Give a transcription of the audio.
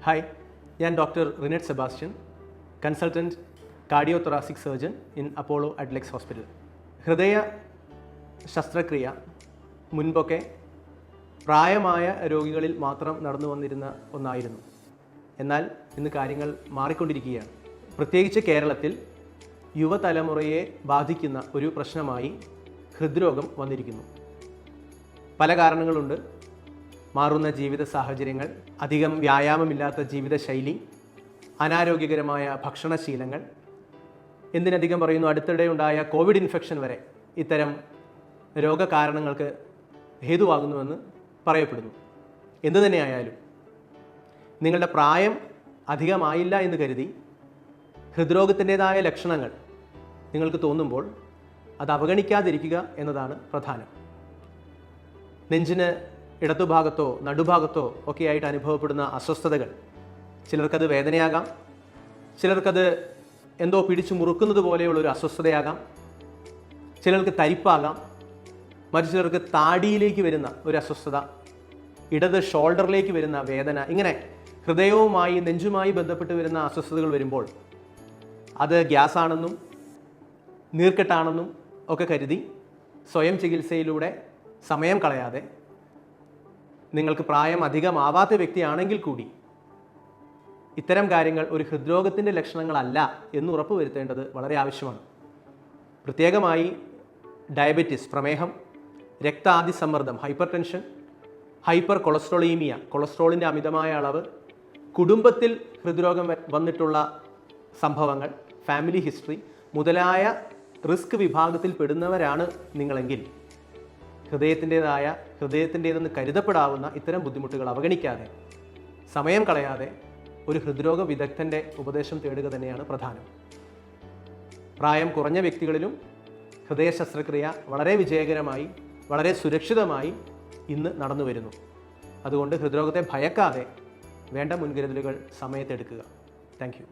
Hi, ഞാൻ doctor Rinet Sebastian, consultant cardiothoracic surgeon in Apollo Adlux hospital. ഹൃദയ ശസ്ത്രക്രിയ മുൻപൊക്കെ പ്രായമായ രോഗികളിൽ മാത്രം നടന്നു വന്നിരുന്ന ഒന്നായിരുന്നു. എന്നാൽ ഇന്ന് കാര്യങ്ങൾ മാറിക്കൊണ്ടിരിക്കുകയാണ്. പ്രത്യേകിച്ച് കേരളത്തിൽ യുവതലമുറയെ ബാധിക്കുന്ന ഒരു പ്രശ്നമായി ഹൃദ്രോഗം വന്നിരിക്കുന്നു. പല കാരണങ്ങളുണ്ട്. മാറുന്ന ജീവിത സാഹചര്യങ്ങൾ, അധികം വ്യായാമമില്ലാത്ത ജീവിതശൈലി, അനാരോഗ്യകരമായ ഭക്ഷണശീലങ്ങൾ, എന്തിനധികം പറയുന്നു, അടുത്തിടെ ഉണ്ടായ കോവിഡ് ഇൻഫെക്ഷൻ വരെ ഇത്തരം രോഗകാരണങ്ങൾക്ക് ഹേതുവാകുന്നുവെന്ന് പറയപ്പെടുന്നു. എന്തു തന്നെയായാലും നിങ്ങളുടെ പ്രായം അധികമായില്ല എന്ന് കരുതി ഹൃദ്രോഗത്തിൻ്റെതായ ലക്ഷണങ്ങൾ നിങ്ങൾക്ക് തോന്നുമ്പോൾ അത് അവഗണിക്കാതിരിക്കുക എന്നതാണ് പ്രധാനം. നെഞ്ചിന് ഇടതുഭാഗത്തോ നടുഭാഗത്തോ ഒക്കെയായിട്ട് അനുഭവപ്പെടുന്ന അസ്വസ്ഥതകൾ, ചിലർക്കത് വേദനയാകാം, ചിലർക്കത് എന്തോ പിടിച്ചു മുറുക്കുന്നത് പോലെയുള്ളൊരു അസ്വസ്ഥതയാകാം, ചിലർക്ക് തരിപ്പാകാം, മറ്റു ചിലർക്ക് താടിയിലേക്ക് വരുന്ന ഒരു അസ്വസ്ഥത, ഇടത് ഷോൾഡറിലേക്ക് വരുന്ന വേദന, ഇങ്ങനെ ഹൃദയവുമായി നെഞ്ചുമായി ബന്ധപ്പെട്ട് വരുന്ന അസ്വസ്ഥതകൾ വരുമ്പോൾ അത് ഗ്യാസാണെന്നും നീർക്കെട്ടാണെന്നും ഒക്കെ കരുതി സ്വയം ചികിത്സയിലൂടെ സമയം കളയാതെ, നിങ്ങൾക്ക് പ്രായം അധികമാവാത്ത വ്യക്തിയാണെങ്കിൽ കൂടി ഇത്തരം കാര്യങ്ങൾ ഒരു ഹൃദ്രോഗത്തിൻ്റെ ലക്ഷണങ്ങളല്ല എന്ന് ഉറപ്പുവരുത്തേണ്ടത് വളരെ ആവശ്യമാണ്. പ്രത്യേകമായി ഡയബറ്റിസ്, പ്രമേഹം, രക്താതിസമ്മർദ്ദം, ഹൈപ്പർ ടെൻഷൻ, ഹൈപ്പർ കൊളസ്ട്രോളീമിയ, കൊളസ്ട്രോളിൻ്റെ അമിതമായ അളവ്, കുടുംബത്തിൽ ഹൃദ്രോഗം വന്നിട്ടുള്ള സംഭവങ്ങൾ, ഫാമിലി ഹിസ്റ്ററി മുതലായ റിസ്ക് വിഭാഗത്തിൽ പെടുന്നവരാണ് നിങ്ങളെങ്കിൽ ഹൃദയത്തിൻ്റേതെന്ന് കരുതപ്പെടാവുന്ന ഇത്തരം ബുദ്ധിമുട്ടുകൾ അവഗണിക്കാതെ, സമയം കളയാതെ ഒരു ഹൃദ്രോഗ വിദഗ്ധൻ്റെ ഉപദേശം തേടുക തന്നെയാണ് പ്രധാനം. പ്രായം കുറഞ്ഞ വ്യക്തികളിലും ഹൃദയ ശസ്ത്രക്രിയ വളരെ വിജയകരമായി, വളരെ സുരക്ഷിതമായി ഇന്ന് നടന്നു വരുന്നു. അതുകൊണ്ട് ഹൃദ്രോഗത്തെ ഭയക്കാതെ വേണ്ട മുൻകരുതലുകൾ സമയത്തെടുക്കുക. Thank you.